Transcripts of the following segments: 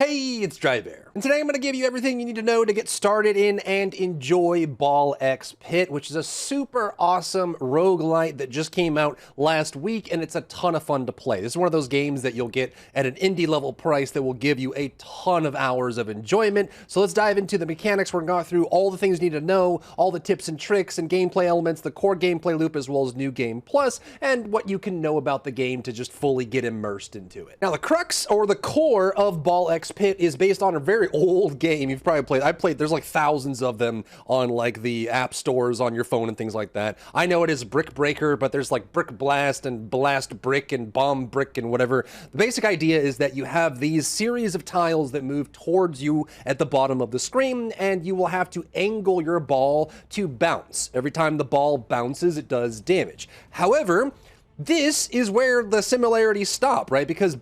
Hey, it's Drybear, and today I'm going to give you everything you need to know to get started in and enjoy Ballbybon, which is a super awesome roguelite that just came out last week, and it's a ton of fun to play. This is one of those games that you'll get at an indie level price that will give you a ton of hours of enjoyment. So let's dive into the mechanics. We're going to go through all the things you need to know, all the tips and tricks and gameplay elements, the core gameplay loop, as well as New Game Plus, and what you can know about the game to just fully get immersed into it. Now, the crux or the core of Ballbybon is based on a very old game you've probably played. There's like thousands of them on like the app stores on your phone and things like that. I know it is Brick Breaker, but there's like Brick Blast and Blast Brick and Bomb Brick and whatever. The basic idea is that you have these series of tiles that move towards you at the bottom of the screen, and you will have to angle your ball to bounce. Every time the ball bounces, it does damage. However, this is where the similarities stop, right? Because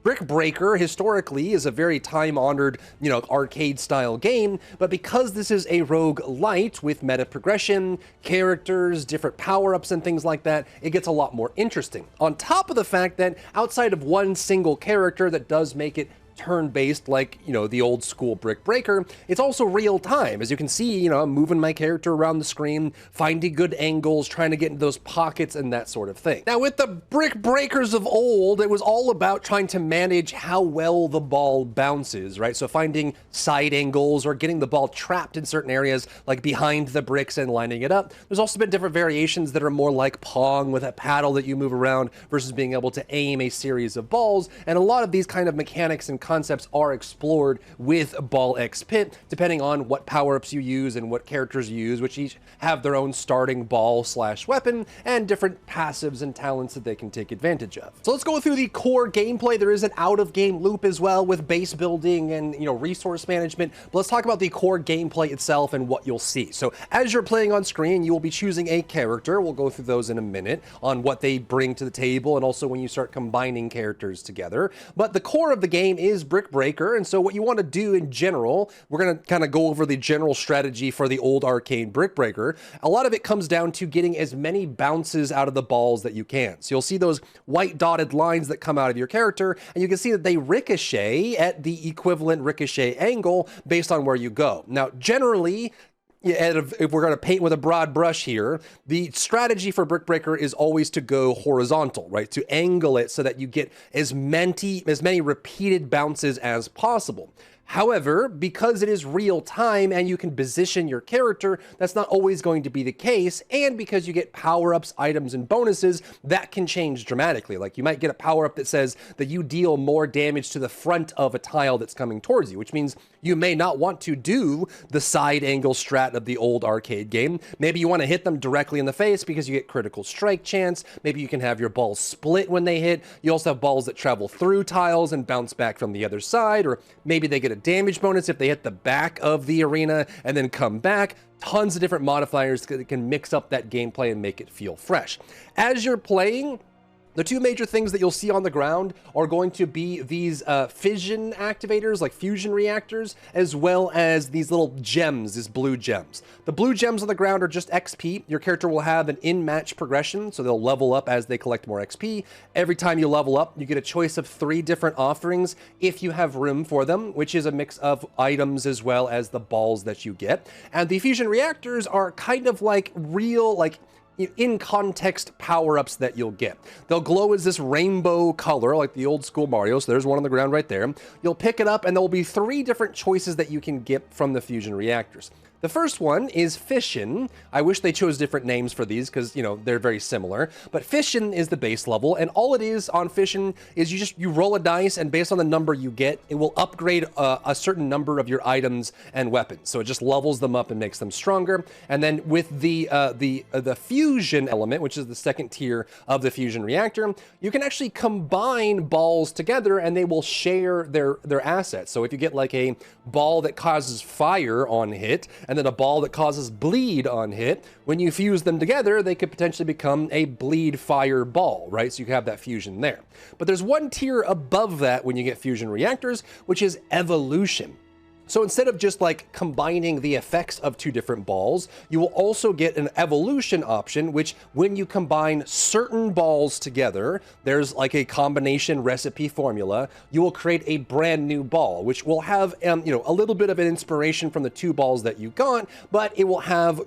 Brick Breaker historically is a very time-honored, arcade-style game, but because this is a roguelite with meta progression, characters, different power-ups and things like that, it gets a lot more interesting. On top of the fact that outside of one single character that does make it turn-based like, the old school Brick Breaker, it's also real time. As you can see, I'm moving my character around the screen, finding good angles, trying to get into those pockets and that sort of thing. Now, with the Brick Breakers of old, it was all about trying to manage how well the ball bounces, right? So finding side angles or getting the ball trapped in certain areas, like behind the bricks and lining it up. There's also been different variations that are more like Pong with a paddle that you move around versus being able to aim a series of balls. And a lot of these kind of mechanics and concepts are explored with Ballbybon, depending on what power-ups you use and what characters you use, which each have their own starting ball/weapon and different passives and talents that they can take advantage of. So let's go through the core gameplay. There is an out-of-game loop as well with base building and resource management, but let's talk about the core gameplay itself and what you'll see. So as you're playing on screen, you will be choosing a character. We'll go through those in a minute on what they bring to the table and also when you start combining characters together. But the core of the game is Brick Breaker, and so what you want to do in general, we're going to kind of go over the general strategy for the old arcade Brick Breaker. A lot of it comes down to getting as many bounces out of the balls that you can. So you'll see those white dotted lines that come out of your character, and you can see that they ricochet at the equivalent ricochet angle based on where you go. Now, generally, if we're going to paint with a broad brush here, the strategy for Brick Breaker is always to go horizontal, right? To angle it so that you get as many repeated bounces as possible. However, because it is real time and you can position your character, that's not always going to be the case. And because you get power-ups, items, and bonuses, that can change dramatically. Like you might get a power-up that says that you deal more damage to the front of a tile that's coming towards you, which means you may not want to do the side angle strat of the old arcade game. Maybe you want to hit them directly in the face because you get critical strike chance. Maybe you can have your balls split when they hit. You also have balls that travel through tiles and bounce back from the other side, or maybe they get a damage bonus if they hit the back of the arena and then come back. Tons of different modifiers that can mix up that gameplay and make it feel fresh. As you're playing, the two major things that you'll see on the ground are going to be these fission activators, like fusion reactors, as well as these little gems, these blue gems. The blue gems on the ground are just XP. Your character will have an in-match progression, so they'll level up as they collect more XP. Every time you level up, you get a choice of 3 different offerings if you have room for them, which is a mix of items as well as the balls that you get. And the fusion reactors are kind of like real, in context power-ups that you'll get. They'll glow as this rainbow color like the old school Mario, so there's one on the ground right there. You'll pick it up and there will be 3 different choices that you can get from the fusion reactors. The first one is fission. I wish they chose different names for these because, they're very similar. But fission is the base level, and all it is on fission is you roll a dice, and based on the number you get, it will upgrade a certain number of your items and weapons. So it just levels them up and makes them stronger. And then with the fusion element, which is the second tier of the fusion reactor, you can actually combine balls together, and they will share their assets. So if you get like a ball that causes fire on hit, and then a ball that causes bleed on hit, when you fuse them together, they could potentially become a bleed fire ball, right? So you can have that fusion there. But there's one tier above that when you get fusion reactors, which is evolution. So instead of just like combining the effects of two different balls, you will also get an evolution option, which when you combine certain balls together, there's like a combination recipe formula, you will create a brand new ball, which will have, a little bit of an inspiration from the two balls that you got, but it will have,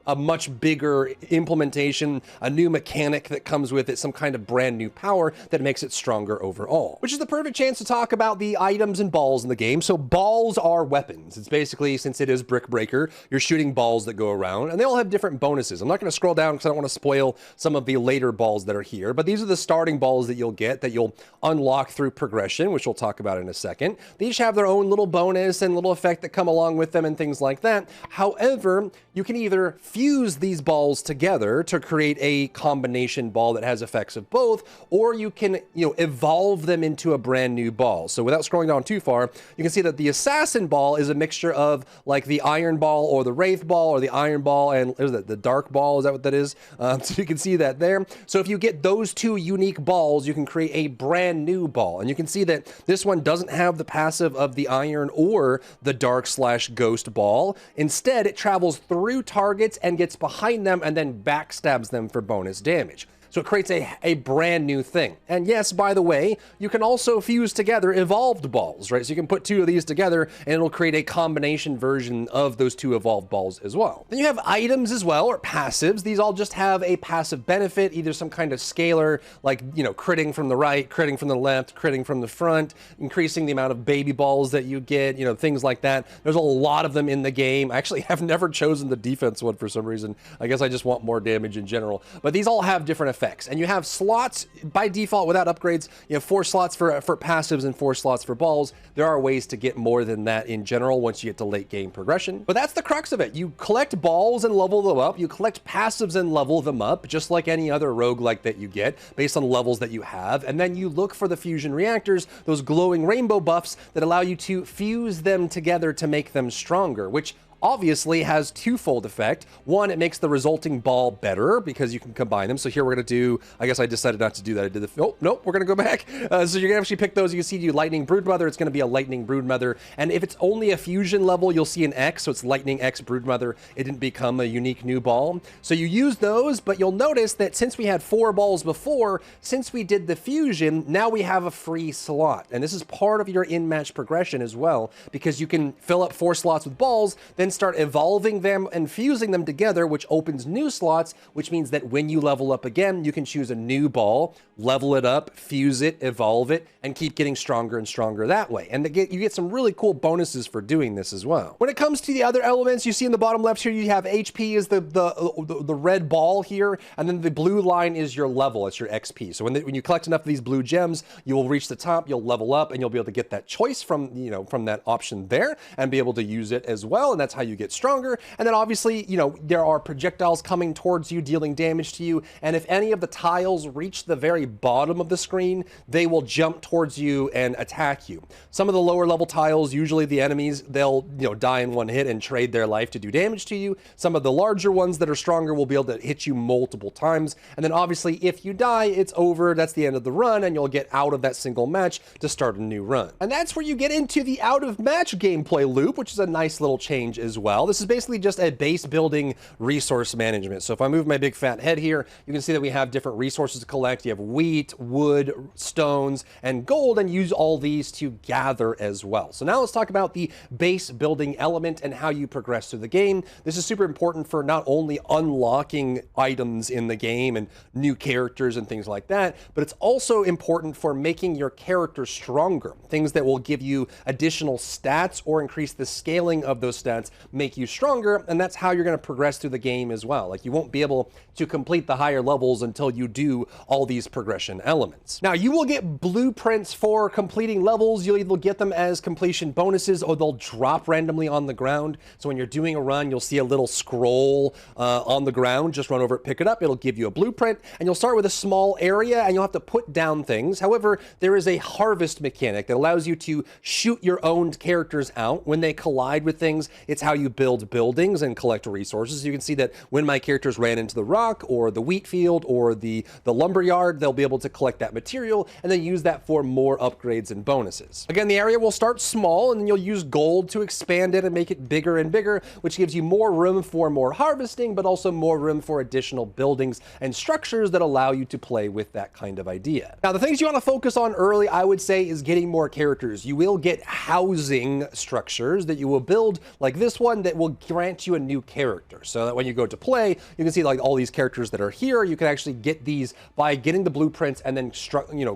a much bigger implementation, a new mechanic that comes with it, some kind of brand new power that makes it stronger overall. Which is the perfect chance to talk about the items and balls in the game. So balls are weapons. It's basically, since it is Brick Breaker, you're shooting balls that go around, and they all have different bonuses. I'm not going to scroll down because I don't want to spoil some of the later balls that are here, but these are the starting balls that you'll get that you'll unlock through progression, which we'll talk about in a second. They each have their own little bonus and little effect that come along with them and things like that. However, you can either fuse these balls together to create a combination ball that has effects of both, or you can, evolve them into a brand new ball. So without scrolling down too far, you can see that the assassin ball is a mixture of like the iron ball or the wraith ball or the iron ball and is that the dark ball? Is that what that is? So you can see that there. So if you get those two unique balls, you can create a brand new ball. And you can see that this one doesn't have the passive of the iron or the dark/ghost ball. Instead, it travels through targets and gets behind them and then backstabs them for bonus damage. So it creates a brand new thing. And yes, by the way, you can also fuse together evolved balls, right? So you can put two of these together and it'll create a combination version of those two evolved balls as well. Then you have items as well, or passives. These all just have a passive benefit, either some kind of scalar, like, critting from the right, critting from the left, critting from the front, increasing the amount of baby balls that you get, things like that. There's a lot of them in the game. I actually have never chosen the defense one for some reason. I guess I just want more damage in general. But these all have different effects. And you have slots by default without upgrades. You have 4 slots for passives and 4 slots for balls. There are ways to get more than that in general once you get to late game progression. But that's the crux of it. You collect balls and level them up. You collect passives and level them up, just like any other roguelike that you get based on levels that you have. And then you look for the fusion reactors, those glowing rainbow buffs that allow you to fuse them together to make them stronger, which obviously has twofold effect. One, it makes the resulting ball better because you can combine them. So here we're going to do, I guess I decided not to do that. I did the, oh, nope, we're going to go back. So you're going to actually pick those. You can see you Lightning Broodmother. It's going to be a Lightning Broodmother. And if it's only a fusion level, you'll see an X. So it's Lightning X Broodmother. It didn't become a unique new ball. So you use those, but you'll notice that since we had 4 balls before, since we did the fusion, now we have a free slot. And this is part of your in-match progression as well, because you can fill up 4 slots with balls, then start evolving them and fusing them together, which opens new slots, which means that when you level up again, you can choose a new ball, level it up, fuse it, evolve it, and keep getting stronger and stronger that way. And you get some really cool bonuses for doing this as well. When it comes to the other elements, you see in the bottom left here, you have HP is the red ball here, and then the blue line is your level, it's your XP. So when you collect enough of these blue gems, you will reach the top, you'll level up, and you'll be able to get that choice from that option there and be able to use it as well. And that's how you get stronger. And then obviously, there are projectiles coming towards you, dealing damage to you. And if any of the tiles reach the very bottom of the screen, they will jump towards you and attack you. Some of the lower level tiles, usually the enemies, they'll die in one hit and trade their life to do damage to you. Some of the larger ones that are stronger will be able to hit you multiple times. And then obviously, if you die, it's over. That's the end of the run, and you'll get out of that single match to start a new run. And that's where you get into the out of match gameplay loop, which is a nice little change as well. This is basically just a base building resource management. So if I move my big fat head here, you can see that we have different resources to collect. You have wheat, wood, stones, and gold, and use all these to gather as well. So now let's talk about the base building element and how you progress through the game. This is super important for not only unlocking items in the game and new characters and things like that, but it's also important for making your character stronger. Things that will give you additional stats or increase the scaling of those stats make you stronger, and that's how you're going to progress through the game as well. Like, you won't be able to complete the higher levels until you do all these progression elements. Now, you will get blueprints for completing levels. You'll either get them as completion bonuses or they'll drop randomly on the ground. So when you're doing a run, you'll see a little scroll on the ground. Just run over it, pick it up. It'll give you a blueprint, and you'll start with a small area and you'll have to put down things. However, there is a harvest mechanic that allows you to shoot your own characters out when they collide with things. It's how you build buildings and collect resources. You can see that when my characters ran into the rock or the wheat field or the lumber yard, they'll be able to collect that material and then use that for more upgrades and bonuses. Again, the area will start small and then you'll use gold to expand it and make it bigger and bigger, which gives you more room for more harvesting, but also more room for additional buildings and structures that allow you to play with that kind of idea. Now, the things you want to focus on early, I would say, is getting more characters. You will get housing structures that you will build, like this one, that will grant you a new character. So that when you go to play, you can see like all these characters that are here. You can actually get these by getting the blueprints and then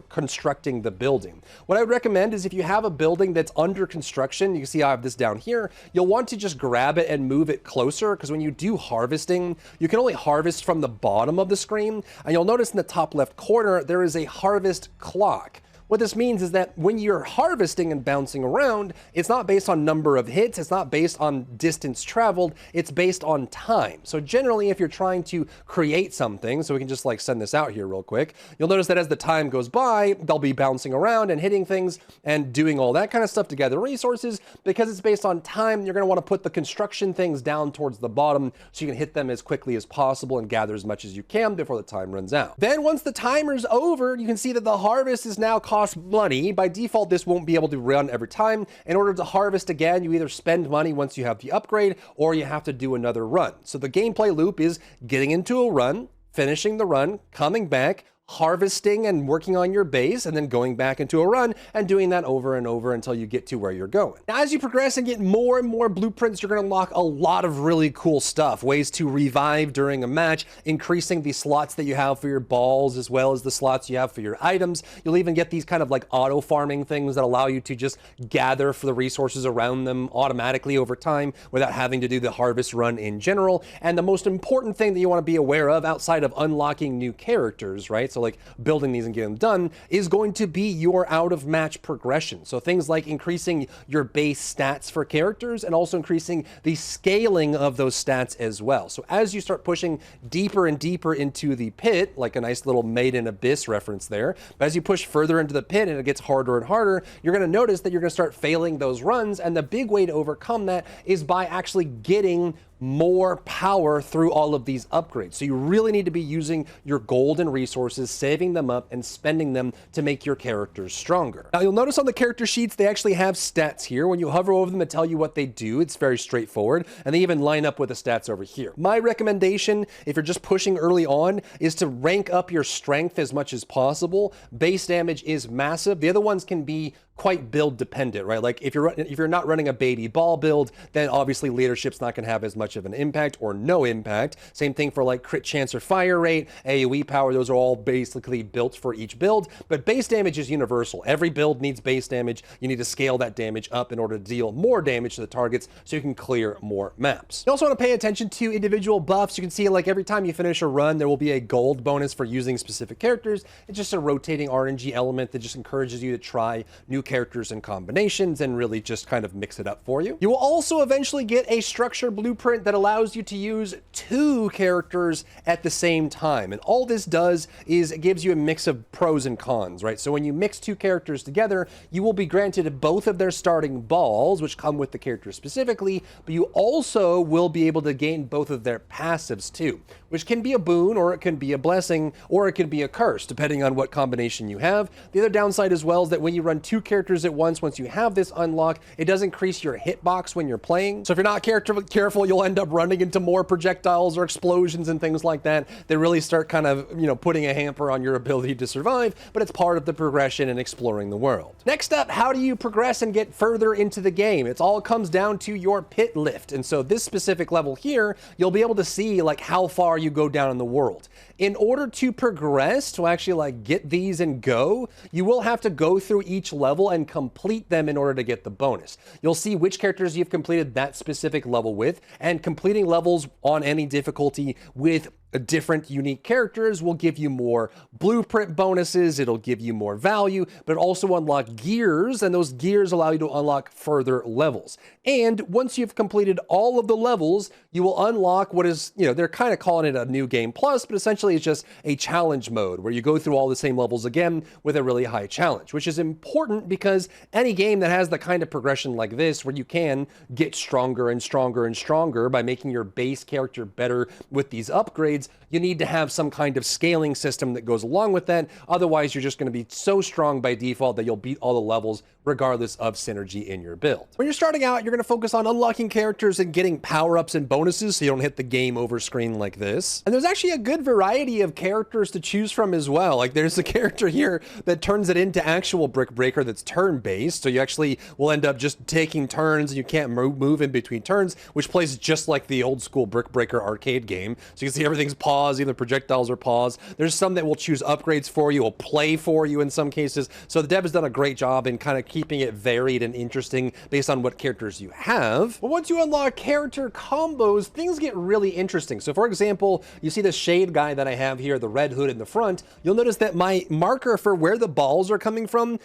constructing the building. What I would recommend is if you have a building that's under construction, you can see I have this down here, you'll want to just grab it and move it closer, because when you do harvesting, you can only harvest from the bottom of the screen, and you'll notice in the top left corner there is a harvest clock. What this means is that when you're harvesting and bouncing around, it's not based on number of hits, it's not based on distance traveled, it's based on time. So generally, if you're trying to create something, so we can just like send this out here real quick, you'll notice that as the time goes by, they'll be bouncing around and hitting things and doing all that kind of stuff to gather resources. Because it's based on time, you're gonna wanna put the construction things down towards the bottom so you can hit them as quickly as possible and gather as much as you can before the time runs out. Then once the timer's over, you can see that the harvest is now cost money. By default, this won't be able to run every time. In order to harvest again, you either spend money once you have the upgrade or you have to do another run. So the gameplay loop is getting into a run, finishing the run, coming back, harvesting and working on your base, and then going back into a run and doing that over and over until you get to where you're going. Now, as you progress and get more and more blueprints, you're going to unlock a lot of really cool stuff. Ways to revive during a match, increasing the slots that you have for your balls as well as the slots you have for your items. You'll even get these kind of like auto farming things that allow you to just gather for the resources around them automatically over time without having to do the harvest run in general. And the most important thing that you want to be aware of outside of unlocking new characters, right? So like building these and getting them done, is going to be your out of match progression. So things like increasing your base stats for characters and also increasing the scaling of those stats as well. So as you start pushing deeper and deeper into the pit, like a nice little Made in Abyss reference there, but as you push further into the pit and it gets harder and harder, you're going to notice that you're going to start failing those runs. And the big way to overcome that is by actually getting more power through all of these upgrades. So you really need to be using your golden resources, saving them up and spending them to make your characters stronger. Now you'll notice on the character sheets, they actually have stats here. When you hover over them, they tell you what they do. It's very straightforward. And they even line up with the stats over here. My recommendation, if you're just pushing early on, is to rank up your strength as much as possible. Base damage is massive. The other ones can be quite build dependent, right? Like if you're not running a baby ball build, then obviously leadership's not going to have as much of an impact or no impact. Same thing for like crit chance or fire rate, AoE power. Those are all basically built for each build, but base damage is universal. Every build needs base damage. You need to scale that damage up in order to deal more damage to the targets so you can clear more maps. You also want to pay attention to individual buffs. You can see like every time you finish a run, there will be a gold bonus for using specific characters. It's just a rotating RNG element that just encourages you to try new characters and combinations and really just kind of mix it up for you. You will also eventually get a structure blueprint that allows you to use 2 characters at the same time. And all this does is it gives you a mix of pros and cons, right? So when you mix 2 characters together, you will be granted both of their starting balls, which come with the character specifically, but you also will be able to gain both of their passives too, which can be a boon or it can be a blessing or it can be a curse, depending on what combination you have. The other downside as well is that when you run 2 characters at once you have this unlock, it does increase your hitbox when you're playing. So if you're not careful, you'll end up running into more projectiles or explosions and things like that that really start kind of, putting a hamper on your ability to survive, but it's part of the progression and exploring the world. Next up, how do you progress and get further into the game? It all comes down to your pit lift. And so this specific level here, you'll be able to see like how far you go down in the world. In order to progress, to actually like get these and go, you will have to go through each level and complete them in order to get the bonus. You'll see which characters you've completed that specific level with, and completing levels on any difficulty with different unique characters will give you more blueprint bonuses, it'll give you more value, but also unlock gears, and those gears allow you to unlock further levels. And once you've completed all of the levels, you will unlock what is, they're kind of calling it a new game plus, but essentially it's just a challenge mode where you go through all the same levels again with a really high challenge, which is important because any game that has the kind of progression like this, where you can get stronger and stronger and stronger by making your base character better with these upgrades, you need to have some kind of scaling system that goes along with that. Otherwise, you're just going to be so strong by default that you'll beat all the levels regardless of synergy in your build. When you're starting out, you're going to focus on unlocking characters and getting power-ups and bonuses so you don't hit the game over screen like this. And there's actually a good variety of characters to choose from as well. Like there's a character here that turns it into actual Brick Breaker that's turn-based, so you actually will end up just taking turns and you can't move in between turns, which plays just like the old school Brick Breaker arcade game. So you can see everything's paused, even projectiles are paused. There's some that will choose upgrades for you, will play for you in some cases. So the dev has done a great job in kind of keeping it varied and interesting based on what characters you have. But once you unlock character combos, things get really interesting. So for example, you see the shade guy that I have here, the red hood in the front, you'll notice that my marker for where the balls are coming from,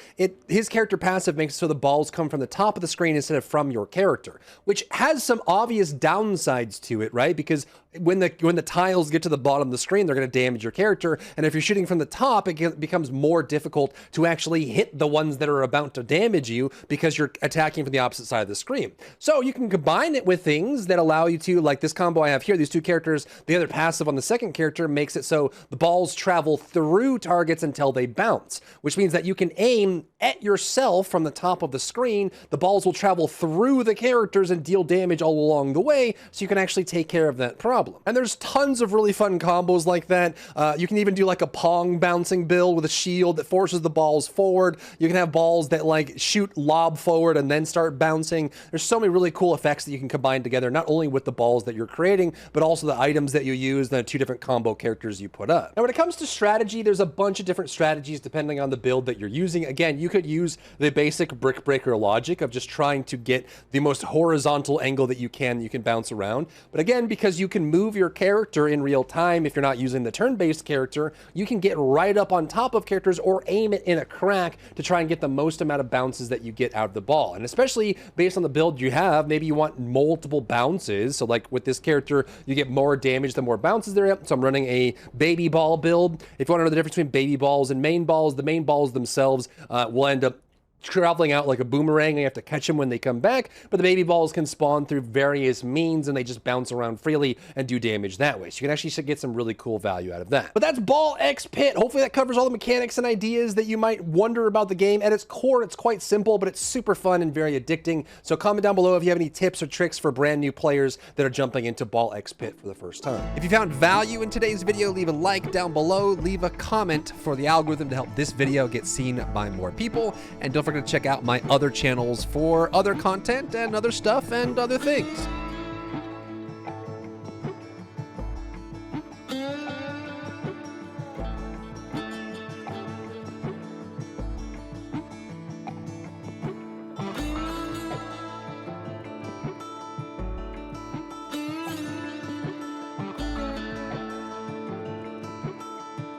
his character passive makes it so the balls come from the top of the screen instead of from your character, which has some obvious downsides to it, right? Because when the tiles get to the bottom of the screen, they're going to damage your character. And if you're shooting from the top, it becomes more difficult to actually hit the ones that are about to damage you because you're attacking from the opposite side of the screen. So you can combine it with things that allow you to, like this combo I have here, these two characters, the other passive on the second character makes it so the balls travel through targets until they bounce, which means that you can aim at yourself from the top of the screen. The balls will travel through the characters and deal damage all along the way, so you can actually take care of that problem. And there's tons of really fun combos like that. You can even do like a Pong bouncing build with a shield that forces the balls forward. You can have balls that like shoot lob forward and then start bouncing. There's so many really cool effects that you can combine together, not only with the balls that you're creating, but also the items that you use, the two different combo characters you put up. Now, when it comes to strategy, there's a bunch of different strategies depending on the build that you're using. Again, you could use the basic Brick Breaker logic of just trying to get the most horizontal angle that you can bounce around. But again, because you can move your character in real time, if you're not using the turn-based character, you can get right up on top of characters or aim it in a crack to try and get the most amount of bounces that you get out of the ball. And especially based on the build you have, maybe you want multiple bounces. So like with this character, you get more damage the more bounces there are. So I'm running a baby ball build. If you want to know the difference between baby balls and main balls, the main balls themselves will end up traveling out like a boomerang, and you have to catch them when they come back, but the baby balls can spawn through various means and they just bounce around freely and do damage that way. So you can actually get some really cool value out of that. But that's Ball X Pit. Hopefully that covers all the mechanics and ideas that you might wonder about the game. At its core, it's quite simple, but it's super fun and very addicting. So comment down below if you have any tips or tricks for brand new players that are jumping into Ball X Pit for the first time. If you found value in today's video, leave a like down below, leave a comment for the algorithm to help this video get seen by more people, and don't forget to check out my other channels for other content and other stuff and other things.